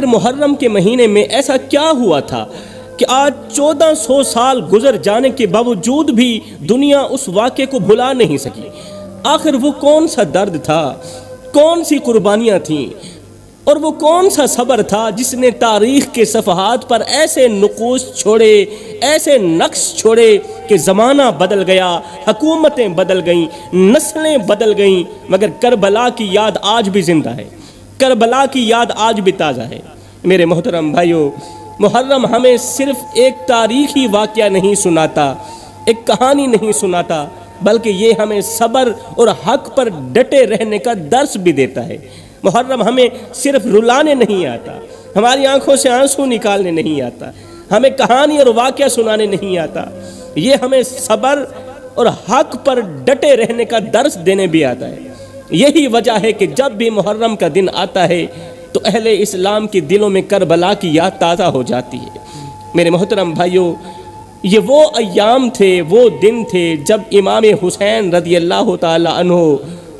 محرم کے مہینے میں ایسا کیا ہوا تھا کہ آج 1400 سال گزر جانے کے باوجود بھی دنیا اس واقعے کو بھلا نہیں سکی؟ آخر وہ کون سا درد تھا، کون سی قربانیاں تھیں، اور وہ کون سا صبر تھا جس نے تاریخ کے صفحات پر ایسے نقوش چھوڑے، ایسے نقش چھوڑے کہ زمانہ بدل گیا، حکومتیں بدل گئیں، نسلیں بدل گئیں، مگر کربلا کی یاد آج بھی زندہ ہے، کربلا کی یاد آج بھی تازہ ہے۔ میرے محترم بھائیو، محرم ہمیں صرف ایک تاریخی واقعہ نہیں سناتا، ایک کہانی نہیں سناتا، بلکہ یہ ہمیں صبر اور حق پر ڈٹے رہنے کا درس بھی دیتا ہے۔ محرم ہمیں صرف رلانے نہیں آتا، ہماری آنکھوں سے آنسو نکالنے نہیں آتا، ہمیں کہانی اور واقعہ سنانے نہیں آتا، یہ ہمیں صبر اور حق پر ڈٹے رہنے کا درس دینے بھی آتا ہے۔ یہی وجہ ہے کہ جب بھی محرم کا دن آتا ہے تو اہل اسلام کے دلوں میں کربلا کی یاد تازہ ہو جاتی ہے۔ میرے محترم بھائیو، یہ وہ ایام تھے، وہ دن تھے جب امام حسین رضی اللہ تعالی عنہ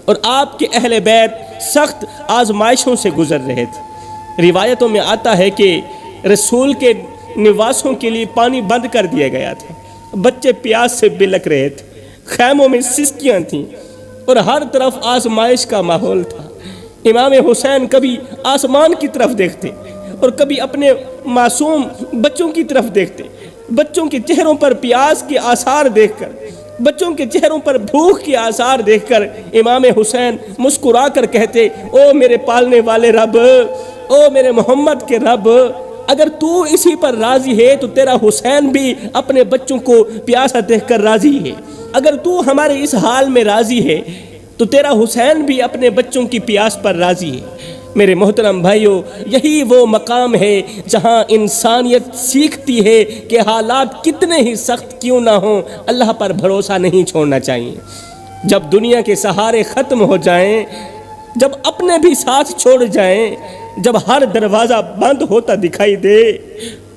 اور آپ کے اہل بیت سخت آزمائشوں سے گزر رہے تھے۔ روایتوں میں آتا ہے کہ رسول کے نواسوں کے لیے پانی بند کر دیا گیا تھا، بچے پیاس سے بلک رہے تھے، خیموں میں سسکیاں تھیں اور ہر طرف آزمائش کا ماحول تھا۔ امام حسین کبھی آسمان کی طرف دیکھتے اور کبھی اپنے معصوم بچوں کی طرف دیکھتے، بچوں کے چہروں پر پیاس کے آثار دیکھ کر، بچوں کے چہروں پر بھوک کے آثار دیکھ کر امام حسین مسکرا کر کہتے، او میرے پالنے والے رب، او میرے محمد کے رب، اگر تو اسی پر راضی ہے تو تیرا حسین بھی اپنے بچوں کو پیاسا دیکھ کر راضی ہے، اگر تو ہمارے اس حال میں راضی ہے تو تیرا حسین بھی اپنے بچوں کی پیاس پر راضی ہے۔ میرے محترم بھائیو، یہی وہ مقام ہے جہاں انسانیت سیکھتی ہے کہ حالات کتنے ہی سخت کیوں نہ ہوں، اللہ پر بھروسہ نہیں چھوڑنا چاہیے۔ جب دنیا کے سہارے ختم ہو جائیں، جب اپنے بھی ساتھ چھوڑ جائیں، جب ہر دروازہ بند ہوتا دکھائی دے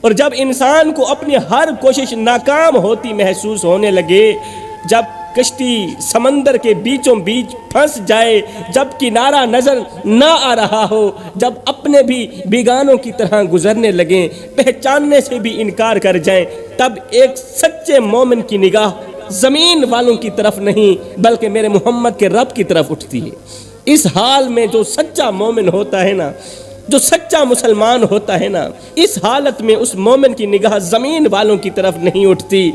اور جب انسان کو اپنی ہر کوشش ناکام ہوتی محسوس ہونے لگے، جب کشتی سمندر کے بیچوں بیچ پھنس جائے، جب کنارہ نظر نہ آ رہا ہو، جب اپنے بھی بیگانوں کی طرح گزرنے لگیں، پہچاننے سے بھی انکار کر جائیں، تب ایک سچے مومن کی نگاہ زمین والوں کی طرف نہیں بلکہ میرے محمد کے رب کی طرف اٹھتی ہے۔ اس حال میں جو سچا مومن ہوتا ہے نا، جو سچا مسلمان ہوتا ہے نا، اس حالت میں اس مومن کی نگاہ زمین والوں کی طرف نہیں اٹھتی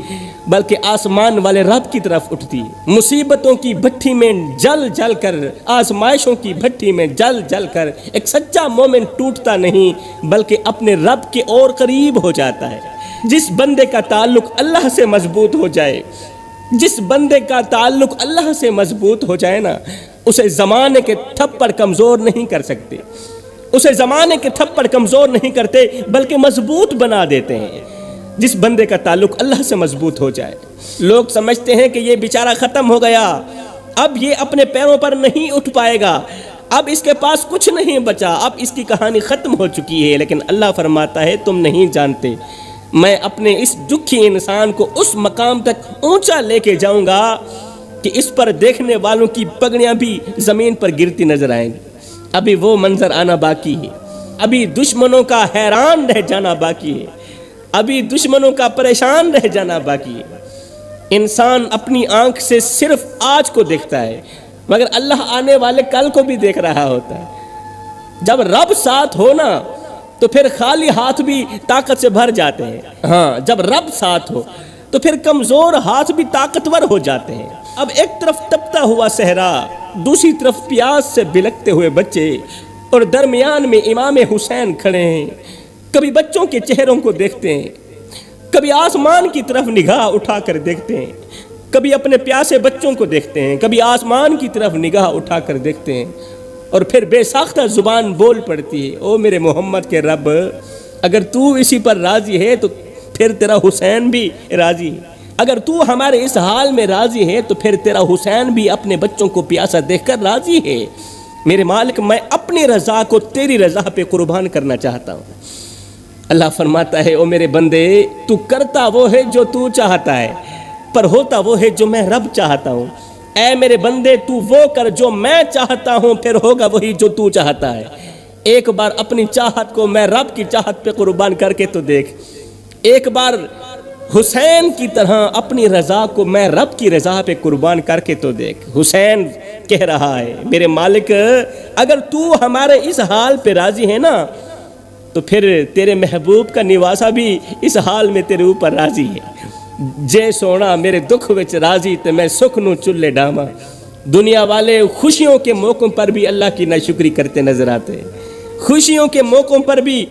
بلکہ آسمان والے رب کی طرف اٹھتی۔ مصیبتوں کی بھٹی میں جل جل کر، آزمائشوں کی بھٹی میں جل جل کر ایک سچا مومن ٹوٹتا نہیں بلکہ اپنے رب کے اور قریب ہو جاتا ہے۔ جس بندے کا تعلق اللہ سے مضبوط ہو جائے، جس بندے کا تعلق اللہ سے مضبوط ہو جائے نا، اسے زمانے کے تھپڑ کمزور نہیں کر سکتے، اسے زمانے کے تھپڑ کمزور نہیں کرتے بلکہ مضبوط بنا دیتے ہیں۔ جس بندے کا تعلق اللہ سے مضبوط ہو جائے، لوگ سمجھتے ہیں کہ یہ بیچارہ ختم ہو گیا، اب یہ اپنے پیروں پر نہیں اٹھ پائے گا، اب اس کے پاس کچھ نہیں بچا، اب اس کی کہانی ختم ہو چکی ہے، لیکن اللہ فرماتا ہے تم نہیں جانتے، میں اپنے اس دکھی انسان کو اس مقام تک اونچا لے کے جاؤں گا کہ اس پر دیکھنے والوں کی پگڑیاں بھی زمین پر گرتی نظر آئیں گی۔ ابھی وہ منظر آنا باقی ہے، ابھی دشمنوں کا حیران رہ جانا باقی ہے، ابھی دشمنوں کا پریشان رہ جانا باقی ہے۔ انسان اپنی آنکھ سے صرف آج کو دیکھتا ہے مگر اللہ آنے والے کل کو بھی دیکھ رہا ہوتا ہے۔ جب رب ساتھ ہو نا تو پھر خالی ہاتھ بھی طاقت سے بھر جاتے ہیں، ہاں جب رب ساتھ ہو تو پھر کمزور ہاتھ بھی طاقتور ہو جاتے ہیں۔ اب ایک طرف تپتا ہوا صحرا، دوسری طرف پیاس سے بلکتے ہوئے بچے اور درمیان میں امام حسین کھڑے ہیں۔ کبھی بچوں کے چہروں کو دیکھتے ہیں، کبھی آسمان کی طرف نگاہ اٹھا کر دیکھتے ہیں، کبھی اپنے پیاسے بچوں کو دیکھتے ہیں، کبھی آسمان کی طرف نگاہ اٹھا کر دیکھتے ہیں، اور پھر بے ساختہ زبان بول پڑتی ہے، او میرے محمد کے رب، اگر تو اسی پر راضی ہے تو پھر تیرا حسین بھی راضی ہے، اگر تو ہمارے اس حال میں راضی ہے تو پھر تیرا حسین بھی اپنے بچوں کو پیاسا دیکھ کر راضی ہے۔ میرے مالک، میں اپنی رضا کو تیری رضا پہ قربان کرنا چاہتا ہوں۔ اللہ فرماتا ہے، او میرے بندے، تو کرتا وہ ہے جو تو چاہتا ہے، پر ہوتا وہ ہے جو میں رب چاہتا ہوں۔ اے میرے بندے، تو وہ کر جو میں چاہتا ہوں، پھر ہوگا وہی جو تو چاہتا ہے۔ ایک بار اپنی چاہت کو میں رب کی چاہت پہ قربان کر کے تو دیکھ، ایک بار حسین کی طرح اپنی رضا کو میں رب کی رضا پہ قربان کر کے تو دیکھ۔ حسین کہہ رہا ہے میرے مالک اگر تو ہمارے اس حال پہ راضی ہے نا تو پھر تیرے محبوب کا نواسا بھی اس حال میں تیرے اوپر راضی ہے۔ جے سونا میرے دکھ وچ راضی تے میں سکھ نو چلے ڈاما۔ دنیا والے خوشیوں کے موقعوں پر بھی اللہ کی ناشکری کرتے نظر آتے ہیں، خوشیوں کے موقعوں پر بھی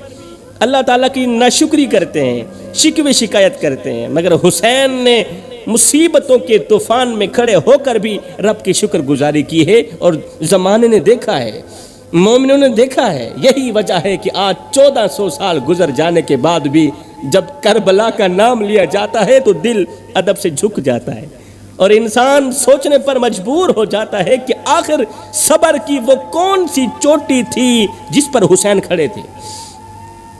اللہ تعالیٰ کی ناشکری کرتے ہیں، شکوے شکایت کرتے ہیں، مگر حسین نے مصیبتوں کے طوفان میں کھڑے ہو کر بھی رب کی شکر گزاری کی ہے، اور زمانے نے دیکھا ہے، مومنوں نے دیکھا ہے۔ یہی وجہ ہے کہ آج 1400 سال گزر جانے کے بعد بھی جب کربلا کا نام لیا جاتا ہے تو دل ادب سے جھک جاتا ہے، اور انسان سوچنے پر مجبور ہو جاتا ہے کہ آخر صبر کی وہ کون سی چوٹی تھی جس پر حسین کھڑے تھے،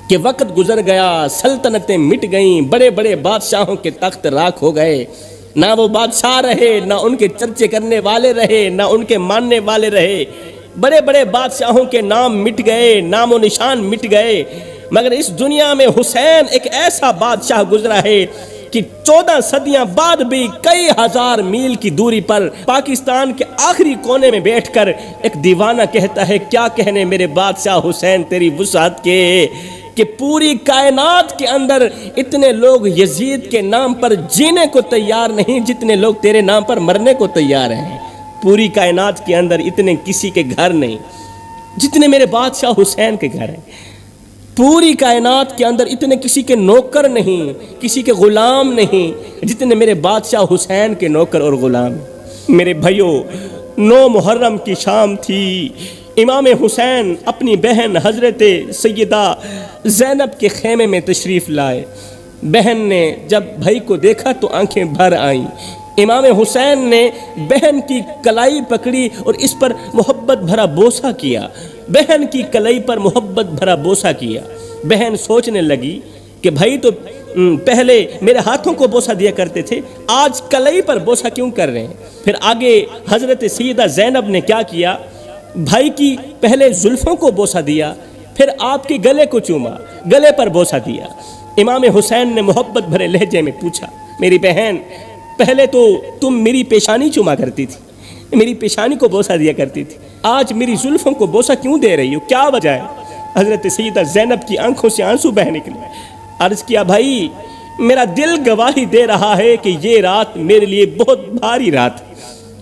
کہ وقت گزر گیا، سلطنتیں مٹ گئیں، بڑے بڑے بادشاہوں کے تخت راکھ ہو گئے، نہ وہ بادشاہ رہے، نہ ان کے چرچے کرنے والے رہے، نہ ان کے ماننے والے رہے، بڑے بڑے بادشاہوں کے نام مٹ گئے، نام و نشان مٹ گئے، مگر اس دنیا میں حسین ایک ایسا بادشاہ گزرا ہے کہ 14 صدیاں بعد بھی کئی ہزار میل کی دوری پر پاکستان کے آخری کونے میں بیٹھ کر ایک دیوانہ کہتا ہے کیا کہنے میرے بادشاہ حسین تیری وسعت کے، کہ پوری کائنات کے اندر اتنے لوگ یزید کے نام پر جینے کو تیار نہیں جتنے لوگ تیرے نام پر مرنے کو تیار ہیں۔ پوری کائنات کے اندر اتنے کسی کے گھر نہیں جتنے میرے بادشاہ حسین کے گھر ہیں، پوری کائنات کے اندر اتنے کسی کے نوکر نہیں، کسی کے غلام نہیں جتنے میرے بادشاہ حسین کے نوکر اور غلام ہیں۔ میرے بھائیوں، 9 محرم کی شام تھی، امام حسین اپنی بہن حضرت سیدہ زینب کے خیمے میں تشریف لائے۔ بہن نے جب بھائی کو دیکھا تو آنکھیں بھر آئیں۔ امام حسین نے بہن کی کلائی پکڑی اور اس پر محبت بھرا بوسہ کیا، بہن کی کلائی پر محبت بھرا بوسہ کیا۔ بہن سوچنے لگی کہ بھائی تو پہلے میرے ہاتھوں کو بوسہ دیا کرتے تھے، آج کلائی پر بوسہ کیوں کر رہے ہیں؟ پھر آگے حضرت سیدہ زینب نے کیا کیا، بھائی کی پہلے زلفوں کو بوسہ دیا، پھر آپ کے گلے کو چوما، گلے پر بوسہ دیا۔ امام حسین نے محبت بھرے لہجے میں پوچھا، میری بہن پہلے تو تم میری پیشانی چوما کرتی تھی، میری پیشانی کو بوسہ دیا کرتی تھی، آج میری زلفوں کو بوسہ کیوں دے رہی ہو، کیا وجہ ہے؟ حضرت سیدہ زینب کی آنکھوں سے آنسو بہہ نکلے۔ عرض کیا، بھائی میرا دل گواہی دے رہا ہے کہ یہ رات میرے لیے بہت بھاری رات ہے،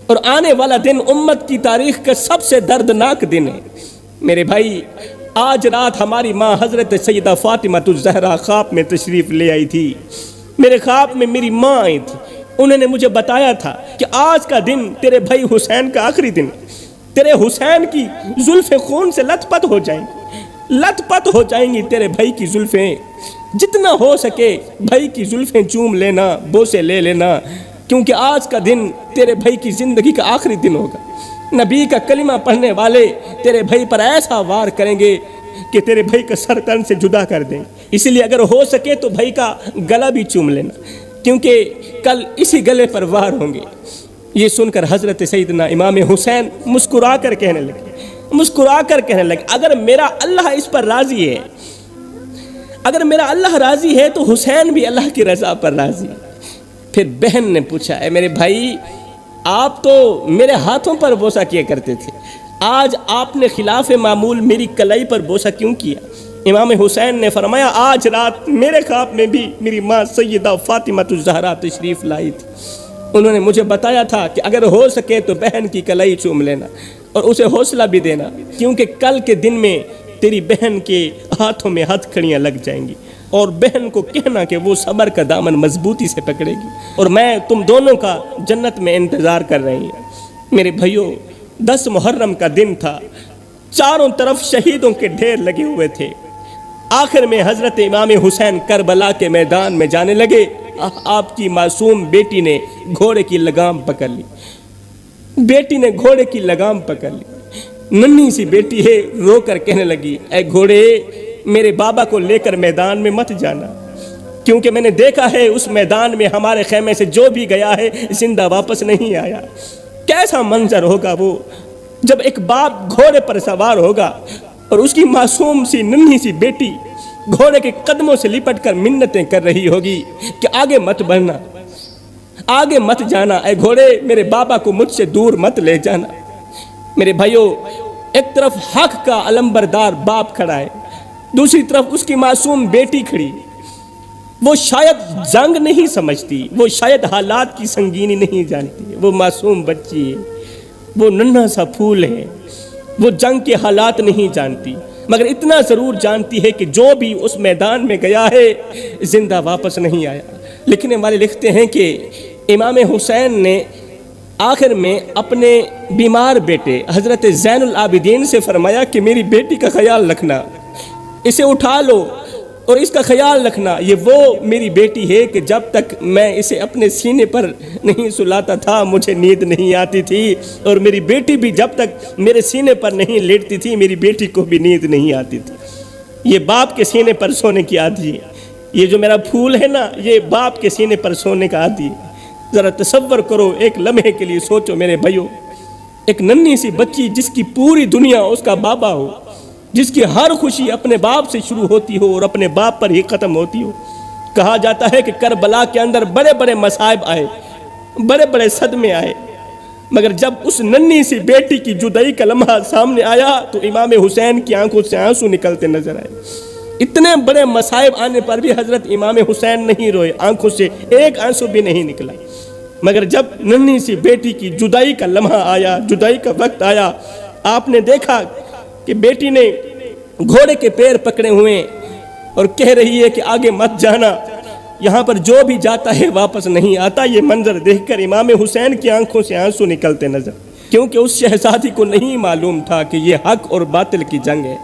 اور آنے والا دن امت کی تاریخ کا سب سے دردناک دن ہے۔ میرے بھائی، آج رات ہماری ماں حضرت سیدہ فاطمہ الزہرا خواب میں تشریف لے آئی تھی۔ میرے خواب میں میری ماں آئی تھی، انہوں نے مجھے بتایا تھا کہ آج کا دن تیرے بھائی حسین کا آخری دن، تیرے حسین کی زلفیں خون سے لت پت ہو جائیں گی، لت پت ہو جائیں گی تیرے بھائی کی زلفیں، جتنا ہو سکے بھائی کی زلفیں چوم لینا، بوسے لے لینا، کیونکہ آج کا دن تیرے بھائی کی زندگی کا آخری دن ہوگا۔ نبی کا کلمہ پڑھنے والے تیرے بھائی پر ایسا وار کریں گے کہ تیرے بھائی کا سر تن سے جدا کر دیں، اس لیے اگر ہو سکے تو بھائی کا گلا بھی چوم لینا، کیونکہ کل اسی گلے پر وار ہوں گے۔ یہ سن کر حضرت سیدنا امام حسین مسکرا کر کہنے لگے، اگر میرا اللہ اس پر راضی ہے، اگر میرا اللہ راضی ہے تو حسین بھی اللہ کی رضا پر راضی ہے۔ پھر بہن نے پوچھا، اے میرے بھائی، آپ تو میرے ہاتھوں پر بوسہ کیا کرتے تھے، آج آپ نے خلاف معمول میری کلائی پر بوسہ کیوں کیا؟ امام حسین نے فرمایا، آج رات میرے خواب میں بھی میری ماں سیدہ فاطمہ الزہرا تشریف لائی تھی، انہوں نے مجھے بتایا تھا کہ اگر ہو سکے تو بہن کی کلائی چوم لینا اور اسے حوصلہ بھی دینا، کیونکہ کل کے دن میں تیری بہن کے ہاتھوں میں ہتھ کھڑیاں لگ جائیں گی، اور بہن کو کہنا کہ وہ صبر کا دامن مضبوطی سے پکڑے گی، اور میں تم دونوں کا جنت میں انتظار کر رہی ہوں۔ میرے بھائیوں، 10 محرم کا دن تھا، چاروں طرف شہیدوں کے ڈھیر لگے ہوئے تھے۔ آخر میں حضرت امام حسین کربلا کے میدان میں جانے لگے، آپ کی معصوم بیٹی نے گھوڑے کی لگام پکڑ لی، بیٹی نے گھوڑے کی لگام پکڑ لی، ننھی سی بیٹی ہے، رو کر کہنے لگی، اے گھوڑے، میرے بابا کو لے کر میدان میں مت جانا، کیونکہ میں نے دیکھا ہے اس میدان میں ہمارے خیمے سے جو بھی گیا ہے زندہ واپس نہیں آیا۔ کیسا منظر ہوگا وہ جب ایک باپ گھوڑے پر سوار ہوگا، اور اس کی معصوم سی ننھی سی بیٹی گھوڑے کے قدموں سے لپٹ کر منتیں کر رہی ہوگی کہ آگے مت بڑھنا، آگے مت جانا، اے گھوڑے میرے بابا کو مجھ سے دور مت لے جانا۔ میرے بھائیو، ایک طرف حق کا علمبردار باپ کھڑا ہے، دوسری طرف اس کی معصوم بیٹی کھڑی۔ وہ شاید جنگ نہیں سمجھتی، وہ شاید حالات کی سنگینی نہیں جانتی، وہ معصوم بچی ہے، وہ ننھا سا پھول ہے، وہ جنگ کے حالات نہیں جانتی، مگر اتنا ضرور جانتی ہے کہ جو بھی اس میدان میں گیا ہے زندہ واپس نہیں آیا۔ لکھنے والے لکھتے ہیں کہ امام حسین نے آخر میں اپنے بیمار بیٹے حضرت زین العابدین سے فرمایا کہ میری بیٹی کا خیال رکھنا، اسے اٹھا لو اور اس کا خیال رکھنا، یہ وہ میری بیٹی ہے کہ جب تک میں اسے اپنے سینے پر نہیں سلاتا تھا مجھے نیند نہیں آتی تھی، اور میری بیٹی بھی جب تک میرے سینے پر نہیں لیٹتی تھی میری بیٹی کو بھی نیند نہیں آتی تھی۔ یہ باپ کے سینے پر سونے کی عادی ہے، یہ جو میرا پھول ہے نا یہ باپ کے سینے پر سونے کا عادی ہے۔ ذرا تصور کرو، ایک لمحے کے لیے سوچو میرے بھائیو، ایک ننھی سی بچی جس کی پوری دنیا اس کا بابا ہو، جس کی ہر خوشی اپنے باپ سے شروع ہوتی ہو اور اپنے باپ پر ہی ختم ہوتی ہو۔ کہا جاتا ہے کہ کربلا کے اندر بڑے بڑے مصائب آئے، بڑے بڑے صدمے آئے، مگر جب اس ننھی سی بیٹی کی جدائی کا لمحہ سامنے آیا تو امام حسین کی آنکھوں سے آنسو نکلتے نظر آئے۔ اتنے بڑے مصائب آنے پر بھی حضرت امام حسین نہیں روئے، آنکھوں سے ایک آنسو بھی نہیں نکلا، مگر جب ننھی سی بیٹی کی جدائی کا لمحہ آیا، جدائی کا وقت آیا، آپ نے دیکھا کہ بیٹی نے گھوڑے کے پیر پکڑے ہوئے اور کہہ رہی ہے کہ آگے مت جانا، یہاں پر جو بھی جاتا ہے واپس نہیں آتا۔ یہ منظر دیکھ کر امام حسین کی آنکھوں سے آنسو نکلتے نظر، کیونکہ اس شہزادی کو نہیں معلوم تھا کہ یہ حق اور باطل کی جنگ ہے،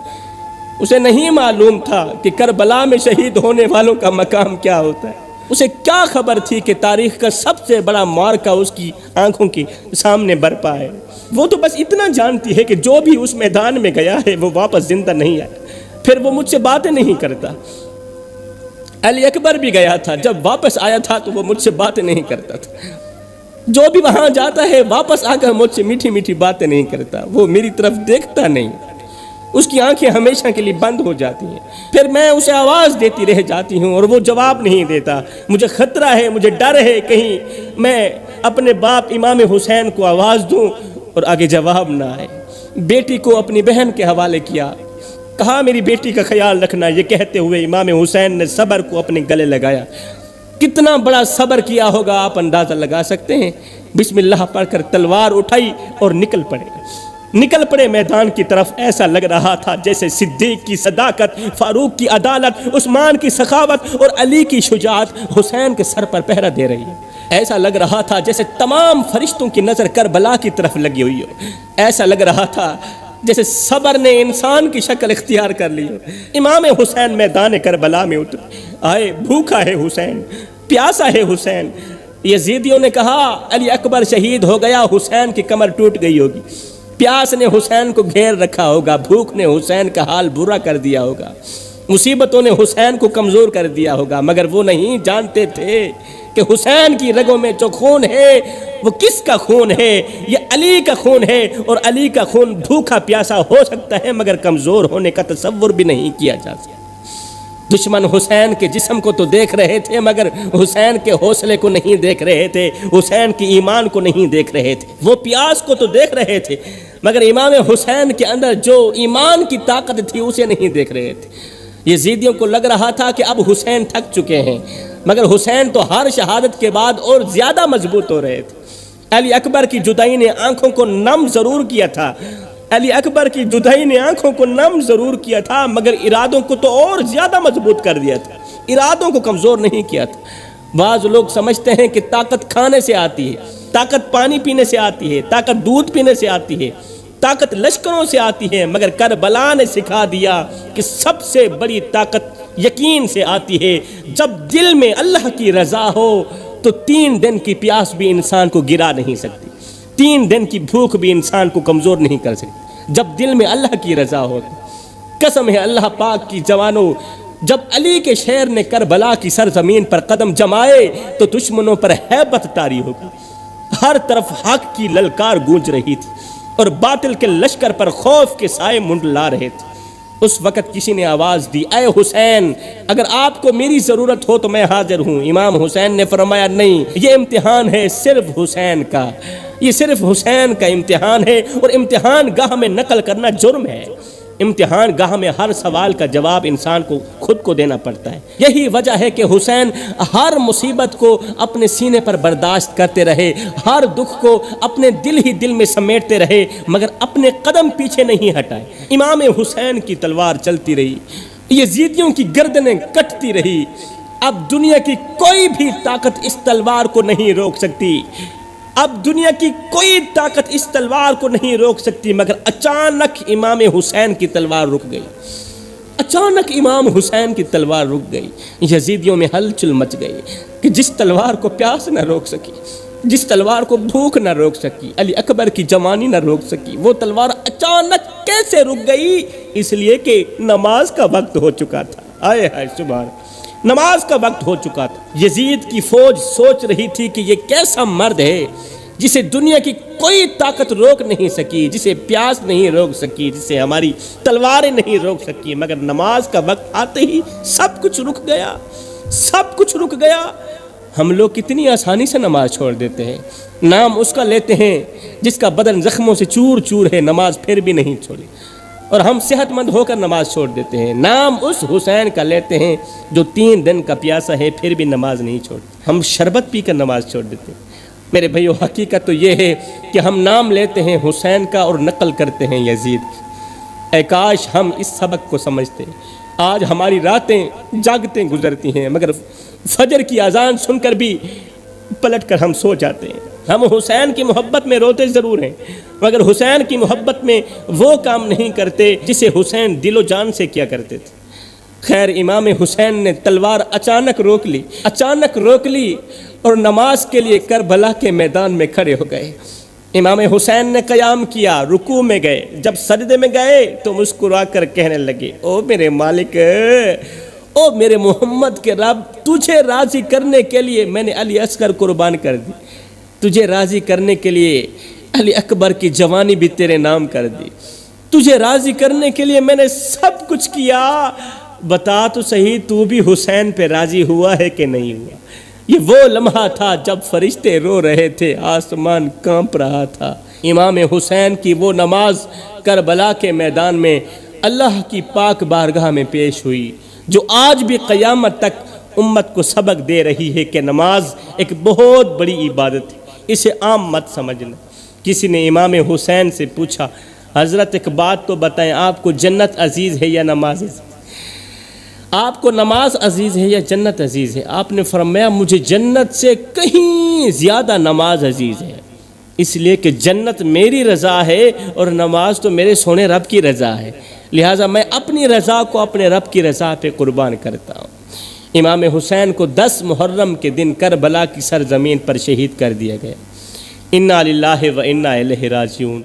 اسے نہیں معلوم تھا کہ کربلا میں شہید ہونے والوں کا مقام کیا ہوتا ہے، اسے کیا خبر تھی کہ تاریخ کا سب سے بڑا معرکہ اس کی آنکھوں کے سامنے برپا ہے۔ وہ تو بس اتنا جانتی ہے کہ جو بھی اس میدان میں گیا ہے وہ واپس زندہ نہیں آیا، پھر وہ مجھ سے باتیں نہیں کرتا۔ علی اکبر بھی گیا تھا، جب واپس آیا تھا تو وہ مجھ سے باتیں نہیں کرتا تھا، جو بھی وہاں جاتا ہے واپس آ کر مجھ سے میٹھی میٹھی باتیں نہیں کرتا، وہ میری طرف دیکھتا نہیں، اس کی آنکھیں ہمیشہ کے لیے بند ہو جاتی ہیں۔ پھر میں اسے آواز دیتی رہ جاتی ہوں اور وہ جواب نہیں دیتا، مجھے خطرہ ہے، مجھے ڈر ہے کہیں میں اپنے باپ امام حسین کو آواز دوں اور آگے جواب نہ آئے۔ بیٹی کو اپنی بہن کے حوالے کیا، کہا میری بیٹی کا خیال رکھنا، یہ کہتے ہوئے امام حسین نے صبر کو اپنے گلے لگایا۔ کتنا بڑا صبر کیا ہوگا آپ اندازہ لگا سکتے ہیں۔ بسم اللہ پڑھ کر تلوار اٹھائی اور نکل پڑے میدان کی طرف۔ ایسا لگ رہا تھا جیسے صدیق کی صداقت، فاروق کی عدالت، عثمان کی سخاوت اور علی کی شجاعت حسین کے سر پر پہرا دے رہی ہے۔ ایسا لگ رہا تھا جیسے تمام فرشتوں کی نظر کربلا کی طرف لگی ہوئی ہو۔ ایسا لگ رہا تھا جیسے صبر نے انسان کی شکل اختیار کر لی ہو۔ امام حسین میدان کربلا میں اتر آئے، بھوکا ہے حسین، پیاسا ہے حسین۔ یزیدیوں نے کہا علی اکبر شہید ہو گیا، حسین کی کمر ٹوٹ گئی ہوگی۔ پیاس نے حسین کو گھیر رکھا ہوگا، بھوک نے حسین کا حال برا کر دیا ہوگا، مصیبتوں نے حسین کو کمزور کر دیا ہوگا، مگر وہ نہیں جانتے تھے کہ حسین کی رگوں میں جو خون ہے وہ کس کا خون ہے؟ یہ علی کا خون ہے، اور علی کا خون بھوکا پیاسا ہو سکتا ہے مگر کمزور ہونے کا تصور بھی نہیں کیا جا سکتا۔ دشمن حسین کے جسم کو تو دیکھ رہے تھے مگر حسین کے حوصلے کو نہیں دیکھ رہے تھے، حسین کی ایمان کو نہیں دیکھ رہے تھے۔ وہ پیاس کو تو دیکھ رہے تھے مگر امام حسین کے اندر جو ایمان کی طاقت تھی اسے نہیں دیکھ رہے تھے۔ یزیدیوں کو لگ رہا تھا کہ اب حسین تھک چکے ہیں، مگر حسین تو ہر شہادت کے بعد اور زیادہ مضبوط ہو رہے تھے۔ علی اکبر کی جدائی نے آنکھوں کو نم ضرور کیا تھا، علی اکبر کی جدائی نے آنکھوں کو نم ضرور کیا تھا مگر ارادوں کو تو اور زیادہ مضبوط کر دیا تھا، ارادوں کو کمزور نہیں کیا تھا۔ بعض لوگ سمجھتے ہیں کہ طاقت کھانے سے آتی ہے، طاقت پانی پینے سے آتی ہے، طاقت دودھ پینے سے آتی ہے، طاقت لشکروں سے آتی ہے، مگر کربلا نے سکھا دیا کہ سب سے بڑی طاقت یقین سے آتی ہے۔ جب دل میں اللہ کی رضا ہو تو 3 دن کی پیاس بھی انسان کو گرا نہیں سکتی، 3 دن کی بھوک بھی انسان کو کمزور نہیں کر سکتی جب دل میں اللہ کی رضا ہو۔ قسم ہے اللہ پاک کی جوانوں، جب علی کے شیر نے کربلا کی سرزمین پر قدم جمائے تو دشمنوں پر ہیبت طاری ہو گئی، ہر طرف حق کی للکار گونج رہی تھی اور باطل کے لشکر پر خوف کے سائے منڈلا رہے تھے۔ اس وقت کسی نے آواز دی، اے حسین اگر آپ کو میری ضرورت ہو تو میں حاضر ہوں۔ امام حسین نے فرمایا نہیں، یہ امتحان ہے صرف حسین کا، یہ صرف حسین کا امتحان ہے، اور امتحان گاہ میں نقل کرنا جرم ہے۔ امتحان گاہ میں ہر سوال کا جواب انسان کو خود کو دینا پڑتا ہے۔ یہی وجہ ہے کہ حسین ہر مصیبت کو اپنے سینے پر برداشت کرتے رہے، ہر دکھ کو اپنے دل ہی دل میں سمیٹتے رہے، مگر اپنے قدم پیچھے نہیں ہٹائے۔ امام حسین کی تلوار چلتی رہی، یزیدیوں کی گردنیں کٹتی رہی۔ اب دنیا کی کوئی بھی طاقت اس تلوار کو نہیں روک سکتی، اب دنیا کی کوئی طاقت اس تلوار کو نہیں روک سکتی، مگر اچانک امام حسین کی تلوار رک گئی۔ اچانک امام حسین کی تلوار رک گئی۔ یزیدیوں میں ہلچل مچ گئی کہ جس تلوار کو پیاس نہ روک سکی، جس تلوار کو بھوک نہ روک سکی، علی اکبر کی جوانی نہ روک سکی، وہ تلوار اچانک کیسے رک گئی؟ اس لیے کہ نماز کا وقت ہو چکا تھا۔ آئے ہائے سبحان، نماز کا وقت ہو چکا تھا۔ یزید کی فوج سوچ رہی تھی کہ یہ کیسا مرد ہے جسے دنیا کی کوئی طاقت روک نہیں سکی، جسے پیاس نہیں روک سکی، جسے ہماری تلواریں نہیں روک سکی، مگر نماز کا وقت آتے ہی سب کچھ رک گیا، سب کچھ رک گیا۔ ہم لوگ کتنی آسانی سے نماز چھوڑ دیتے ہیں، نام اس کا لیتے ہیں جس کا بدن زخموں سے چور چور ہے، نماز پھر بھی نہیں چھوڑی، اور ہم صحت مند ہو کر نماز چھوڑ دیتے ہیں۔ نام اس حسین کا لیتے ہیں جو 3 دن کا پیاسا ہے پھر بھی نماز نہیں چھوڑتے، ہم شربت پی کر نماز چھوڑ دیتے ہیں۔ میرے بھائیو، حقیقت تو یہ ہے کہ ہم نام لیتے ہیں حسین کا اور نقل کرتے ہیں یزید کی۔ اے کاش ہم اس سبق کو سمجھتے۔ آج ہماری راتیں جاگتے گزرتی ہیں، مگر فجر کی اذان سن کر بھی پلٹ کر ہم سو جاتے ہیں۔ ہم حسین کی محبت میں روتے ضرور ہیں، مگر حسین کی محبت میں وہ کام نہیں کرتے جسے حسین دل و جان سے کیا کرتے تھے۔ خیر، امام حسین نے تلوار اچانک روک لی اور نماز کے لیے کربلا کے میدان میں کھڑے ہو گئے۔ امام حسین نے قیام کیا، رکوع میں گئے، جب سجدے میں گئے تو مسکرا کر کہنے لگے، او میرے مالک، او میرے محمد کے رب، تجھے راضی کرنے کے لیے میں نے علی اصغر قربان کر دی، تجھے راضی کرنے کے لیے علی اکبر کی جوانی بھی تیرے نام کر دی، تجھے راضی کرنے کے لیے میں نے سب کچھ کیا، بتا تو صحیح تو بھی حسین پہ راضی ہوا ہے کہ نہیں ہوا؟ یہ وہ لمحہ تھا جب فرشتے رو رہے تھے، آسمان کانپ رہا تھا۔ امام حسین کی وہ نماز کربلا کے میدان میں اللہ کی پاک بارگاہ میں پیش ہوئی، جو آج بھی قیامت تک امت کو سبق دے رہی ہے کہ نماز ایک بہت بڑی عبادت ہے، اسے عام مت سمجھنا۔ کسی نے امام حسین سے پوچھا، حضرت ایک بات تو بتائیں، آپ کو جنت عزیز ہے یا نماز عزیز؟ آپ کو نماز عزیز ہے یا جنت عزیز ہے؟ آپ نے فرمایا، مجھے جنت سے کہیں زیادہ نماز عزیز ہے، اس لیے کہ جنت میری رضا ہے اور نماز تو میرے سونے رب کی رضا ہے، لہٰذا میں اپنی رضا کو اپنے رب کی رضا پہ قربان کرتا ہوں۔ امام حسین کو 10 محرم کے دن کربلا کی سرزمین پر شہید کر دیا گیا۔ انا للہ و انا الیہ راجعون۔